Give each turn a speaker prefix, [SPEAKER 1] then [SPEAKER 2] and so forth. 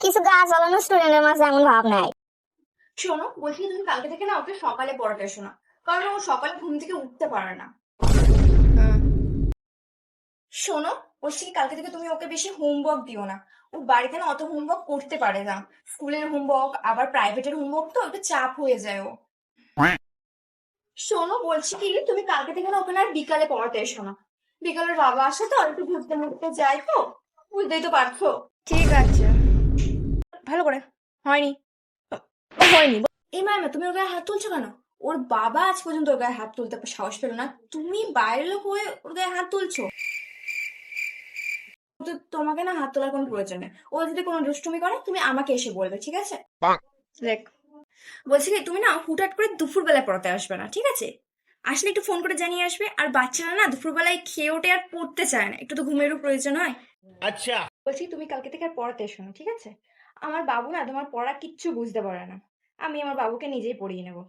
[SPEAKER 1] কিছু গা চালানো স্টুডেন্টের মাঝে এমন ভাব নাই।
[SPEAKER 2] শোনো, বলছি তুমি কালকে থেকে না ওকে সকালে পড়াতে শোনা, কারণ ও সকালে ঘুম থেকে উঠতে পারে না। শোনো, বলছি কালকে থেকে তুমি ওকে বেশি হোমওয়ার্ক দিও না। ও বাড়িতে না অত হোমওয়ার্ক করতে পারে না। স্কুলের হোমওয়ার্ক আবার প্রাইভেটের হোমওয়ার্ক তো একটু চাপ হয়ে যায় ও। শোনো, বলছি কি তুমি কালকে থেকে না ওখানে আর বিকালে পড়াতে এসো না। বিকালের বাবা আসে তো, আর একটু ঘুরতে মুড়তে যায় তো, বুঝতেই তো পারছো।
[SPEAKER 3] ঠিক আছে, ভালো করে হয়নি, হয়নি।
[SPEAKER 2] এই মাইমা, তুমি ওর গায়ে হাত তুলছো কেন? ওর বাবা আজ পর্যন্ত ওর গায়ে হাত তুলতে সাহস পেল না, তুমি বাইরের লোক হয়ে ওর গায়ে হাত তুলছো। তো তোমাকে না হাত তোলার কোনো প্রয়োজন নেই। ও যদি কোনো দুষ্টুমি করে তুমি আমাকে এসে বলবে, ঠিক আছে?
[SPEAKER 3] দেখ,
[SPEAKER 2] বলছি কি তুমি না হুটহাট করে দুপুর বেলায় পড়াতে আসবে না, ঠিক আছে? আসলে একটু ফোন করে জানিয়ে আসবে। আর বাচ্চারা না দুপুর বেলায় খেয়ে ওঠে আর পড়তে চায় না, একটু তো ঘুমেরও প্রয়োজন হয়।
[SPEAKER 4] अच्छा।
[SPEAKER 2] বলছি তুমি কালকে থেকে আর পড়াতে এসো না, ঠিক আছে? আমার বাবু না তোমার পড়া কিচ্ছু বুঝতে পারে না। আমি আমার বাবুকে নিজেই পড়িয়ে নেবো।